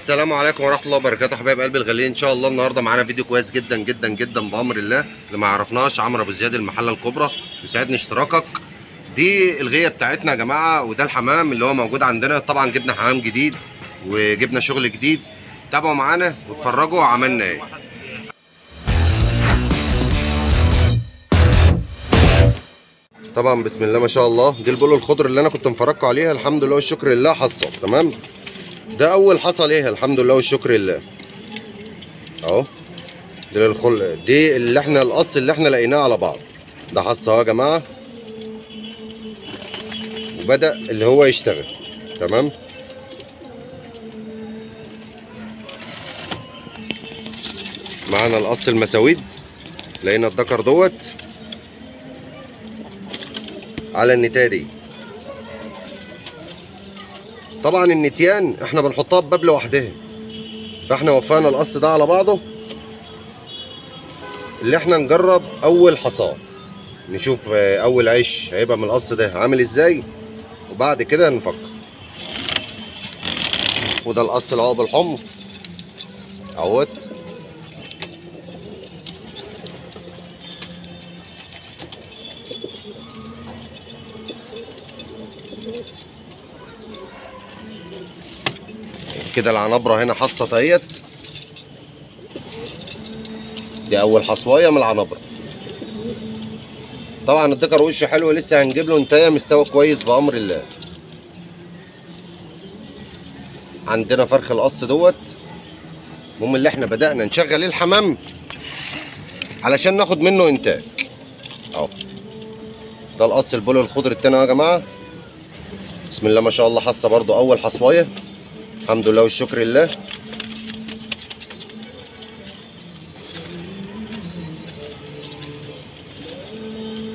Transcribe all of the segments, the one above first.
السلام عليكم ورحمه الله وبركاته حبايب قلبي الغاليين. ان شاء الله النهارده معانا فيديو كويس جدا جدا جدا بامر الله. اللي ما يعرفناش عمرو ابو زياد المحله الكبرى، يسعدني اشتراكك. دي الغيه بتاعتنا يا جماعه، وده الحمام اللي هو موجود عندنا. طبعا جبنا حمام جديد وجبنا شغل جديد. تابعوا معانا واتفرجوا عملنا ايه. طبعا بسم الله ما شاء الله، دي البلو الخضر اللي انا كنت مفرجكم عليها. الحمد لله والشكر لله حصل تمام. ده اول حصل ايه، الحمد لله والشكر لله اهو. دي اللي احنا القص اللي احنا لقيناه على بعض ده حص اهو يا جماعه، وبدا اللي هو يشتغل تمام. معانا القص المساويد، لقينا الدكر دوت على النتايه دي. طبعا النتيان احنا بنحطها بباب لوحدها، فاحنا وفقنا القص ده على بعضه اللي احنا نجرب اول حصاد، نشوف اول عيش هيبقى من القص ده عامل ازاي، وبعد كده نفكر. وده القص العقب الحمر اهوت. كده العنبره هنا حصت اهيت، دي اول حصوايه من العنبره. طبعا الدكر وشه حلو، لسه هنجيب له انتايه مستوى كويس بامر الله. عندنا فرخ القص دوت، المهم اللي احنا بدأنا نشغل الحمام علشان ناخد منه انتاج اهو. ده القص البولو الخضر التاني يا جماعه. بسم الله ما شاء الله، حصه برضو اول حصوايه الحمد لله والشكر لله.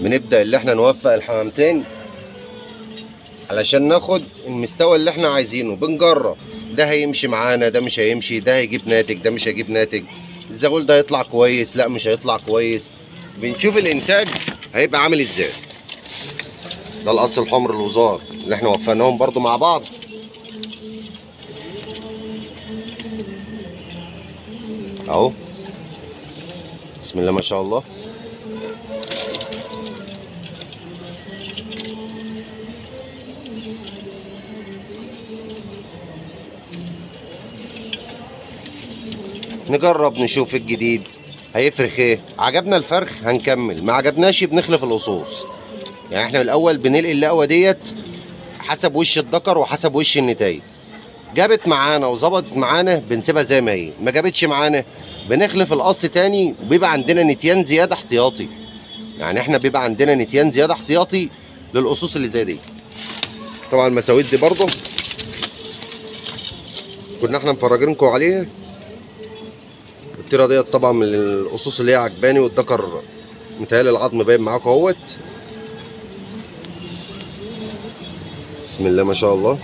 بنبدأ اللي احنا نوفق الحمامتين علشان ناخد المستوى اللي احنا عايزينه. بنجرب ده هيمشي معانا، ده مش هيمشي، ده هيجيب ناتج، ده مش هيجيب ناتج، الزغول ده هيطلع كويس، لا مش هيطلع كويس. بنشوف الانتاج هيبقى عامل ازاي. ده القص الحمر الوزار اللي احنا وفقناهم برضو مع بعض اهو. بسم الله ما شاء الله. نجرب نشوف الجديد هيفرخ ايه. عجبنا الفرخ هنكمل، ما عجبناش بنخلف القصوص. يعني احنا الاول بنلقي اللقوه ديت حسب وش الدكر وحسب وش النتايه. جابت معانا وظبطت معانا بنسيبها زي ما هي، ما جابتش معانا بنخلف القص تاني، وبيبقى عندنا نتيان زياده احتياطي. يعني احنا بيبقى عندنا نتيان زياده احتياطي للقصوص اللي زي دي. طبعا المساويد دي برضه كنا احنا مفرجينكم عليها. التيره ديت طبعا من القصوص اللي هي عجباني، والدكر متهيألي العظم باين معاكم اهوت. بسم الله ما شاء الله.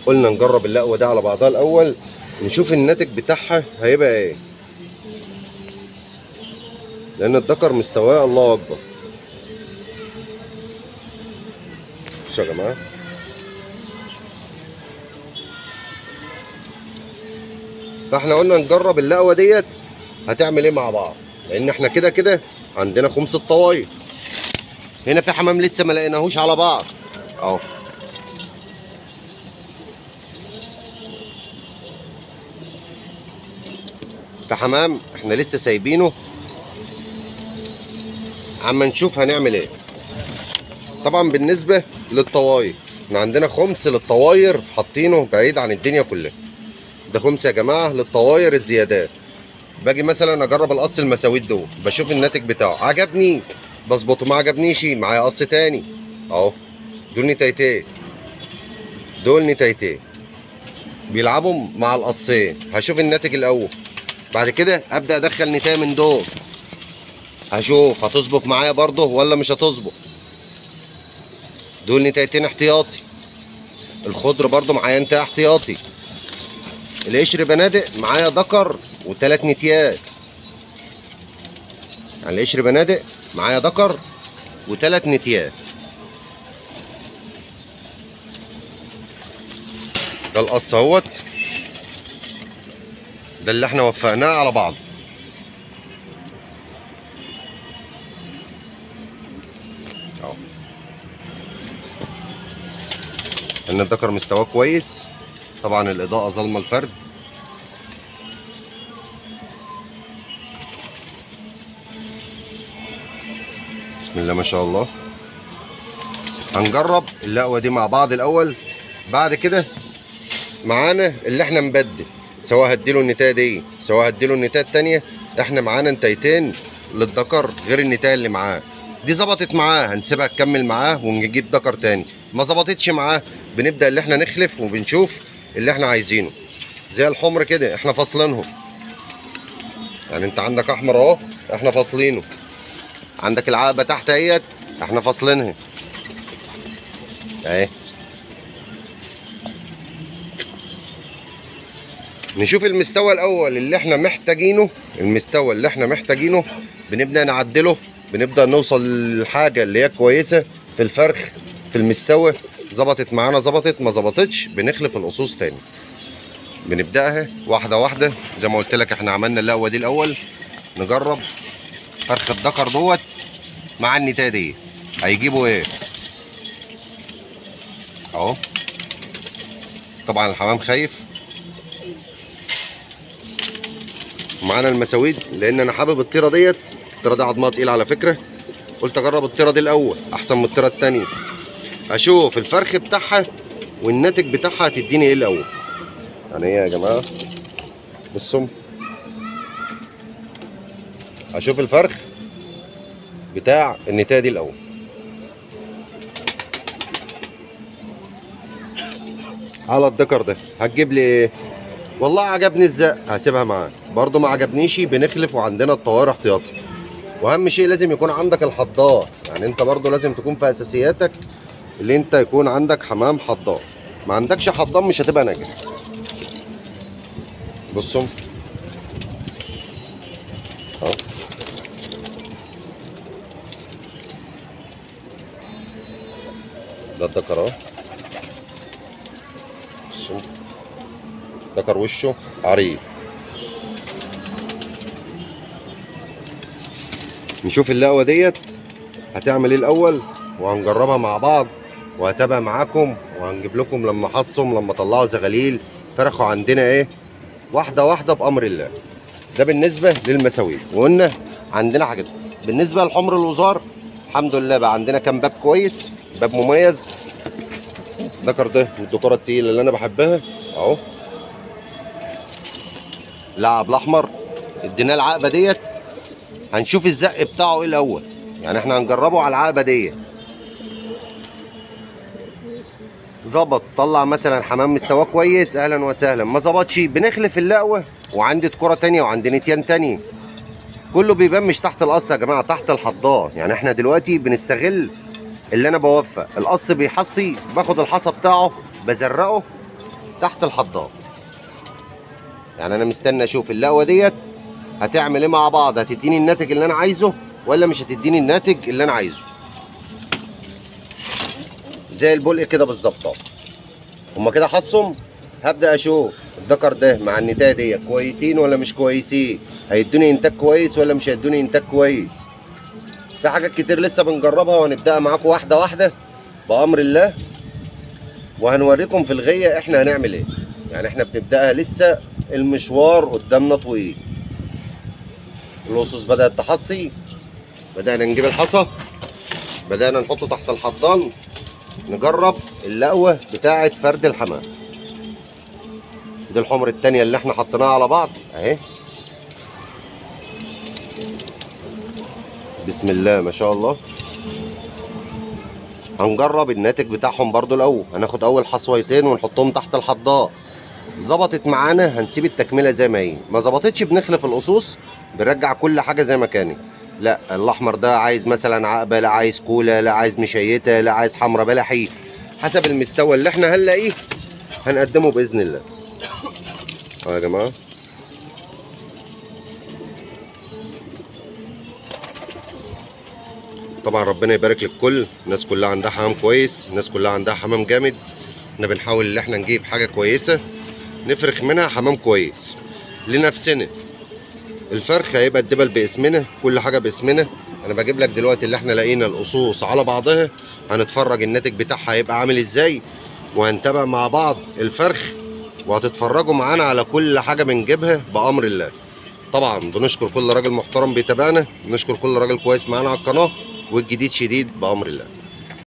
قلنا نجرب اللقوه دي على بعضها الاول، نشوف الناتج بتاعها هيبقى ايه، لان الدكر مستواه الله اكبر. بصوا يا جماعه، فاحنا قلنا نجرب اللقوه ديت هتعمل ايه مع بعض، لان احنا كده كده عندنا خمس الطواير. هنا في حمام لسه ما لقيناهوش على بعض اهو. في حمام احنا لسه سايبينه عما نشوف هنعمل ايه. طبعا بالنسبه للطواير احنا عندنا خمس للطواير حاطينه بعيد عن الدنيا كلها. ده خمس يا جماعه للطواير الزيادات. باجي مثلا اجرب القص المساويد دول، بشوف الناتج بتاعه عجبني بظبطه، ما عجبنيش معايا قص تاني اهو. دول نتايتين، دول نتايتين بيلعبوا مع القصين. هشوف الناتج الاول، بعد كده ابدا ادخل نتايه من دول، هشوف هتظبط معايا برضه ولا مش هتظبط. دول نتايتين احتياطي. الخضر برضه معايا انتايه احتياطي. القشر بنادق معايا ذكر وثلاث نتيات. يعني القشر بنادق معايا ذكر وثلاث نتيات. ده القص اهوت، ده اللي احنا وفقناه على بعض. اهو ان الدكر مستواه كويس، طبعا الاضاءه ظالمه الفرد. بسم الله ما شاء الله. هنجرب اللقوه دي مع بعض الاول، بعد كده معانا اللي احنا نبدل، سواء هديله النتايه دي سواء هديله النتايه التانيه. احنا معانا نتايتين للدكر غير النتايه اللي معاه. دي ظبطت معاه هنسيبها تكمل معاه ونجيب دكر تاني، ما ظبطتش معاه بنبدا اللي احنا نخلف وبنشوف اللي احنا عايزينه. زي الحمر كده احنا فاصلينهم، يعني انت عندك احمر اهو احنا فاصلينه، عندك العقبه تحت اهيت احنا فاصلينها اهي. نشوف المستوى الاول اللي احنا محتاجينه، المستوى اللي احنا محتاجينه بنبدا نعدله، بنبدا نوصل للحاجه اللي هي كويسه في الفرخ في المستوى. ظبطت معانا ظبطت، ما ظبطتش بنخلف القصوص تاني. بنبداها واحده واحده زي ما قلت لك. احنا عملنا اللقوه دي الاول، نجرب فرخ الدكر دوت مع النتايه دي هيجيبوا ايه اهو. طبعا الحمام خايف. معانا المساويد لان انا حابب الطيره ديت، الطيره دي عضمها تقيل على فكره، قلت اجرب الطيره دي الاول احسن من الطيره التانيه، اشوف الفرخ بتاعها والناتج بتاعها هتديني ايه الاول. يعني ايه يا جماعه؟ بصوا اشوف الفرخ بتاع النتايه دي الاول. على الدكر ده هتجيب لي ايه؟ والله عجبني الزق هسيبها معاه، برضه ما عجبنيش بنخلف وعندنا الطوارئ احتياطي. واهم شيء لازم يكون عندك الحضار، يعني انت برضه لازم تكون في اساسياتك اللي انت يكون عندك حمام حضار. ما عندكش حضار مش هتبقى ناجح. بصوا اهو ده الدكر اهو. بصوا دكر وشه عريض. نشوف اللقوه ديت هتعمل ايه الاول وهنجربها مع بعض وهتابع معاكم وهنجيب لكم لما حصهم لما طلعوا زغاليل فرخوا عندنا ايه واحده واحده بامر الله. ده بالنسبه للمساويد. وقلنا عندنا حاجات بالنسبه للحمر الوزار الحمد لله بقى عندنا كام باب كويس، باب مميز. الذكر ده من الدكوره التقيله اللي انا بحبها اهو، لعب الاحمر. اديناه العقبه ديت هنشوف الزق بتاعه ايه الاول، يعني احنا هنجربه على العقبه ديت. ظبط طلع مثلا حمام مستواه كويس اهلا وسهلا، ما ظبطش بنخلف اللقوه. وعندي كره تانيه وعندي نتيان تانيه، كله بيبان مش تحت القص يا جماعه، تحت الحضار. يعني احنا دلوقتي بنستغل اللي انا بوفق القص بيحصي، باخد الحصى بتاعه بزرقه تحت الحضار. يعني انا مستني اشوف اللقوه ديت هتعمل ايه مع بعض، هتديني الناتج اللي انا عايزه ولا مش هتديني الناتج اللي انا عايزه. زي البلق كده بالظبط. هما كده حصهم، هبدا اشوف الذكر ده مع النتايه دي كويسين ولا مش كويسين، هيدوني انتاج كويس ولا مش هيدوني انتاج كويس. في حاجات كتير لسه بنجربها وهنبداها معاكم واحده واحده بامر الله، وهنوريكم في الغيه احنا هنعمل ايه. يعني احنا بنبداها لسه المشوار قدامنا طويل. اللصوص بدات تحصي، بدانا نجيب الحصى، بدانا نحطه تحت الحضان، نجرب اللقوه بتاعه فرد الحمام. دي الحمر التانيه اللي احنا حطيناها على بعض اهي. بسم الله ما شاء الله. هنجرب الناتج بتاعهم برضو الاول، هناخد اول حصويتين ونحطهم تحت الحضان. ظبطت معانا هنسيب التكمله زي ما هي، ما ظبطتش بنخلف القصوص بنرجع كل حاجه زي ما كانت. لا الاحمر ده عايز مثلا عقبه، لا عايز كولا، لا عايز مشيته، لا عايز حمرا بلحي، حسب المستوى اللي احنا هنلاقيه هنقدمه باذن الله. اهو يا جماعه طبعا ربنا يبارك للكل، الناس كلها عندها حمام كويس، الناس كلها عندها حمام جامد. احنا بنحاول ان احنا نجيب حاجه كويسه نفرخ منها حمام كويس لنفسنا. الفرخ هيبقى الدبل باسمنا، كل حاجه باسمنا. انا بجيب لك دلوقتي اللي احنا لقينا القصوص على بعضها، هنتفرج الناتج بتاعها هيبقى عامل ازاي، وهنتابع مع بعض الفرخ، وهتتفرجوا معانا على كل حاجه بنجيبها بامر الله. طبعا بنشكر كل راجل محترم بيتابعنا، بنشكر كل راجل كويس معانا على القناه، والجديد شديد بامر الله.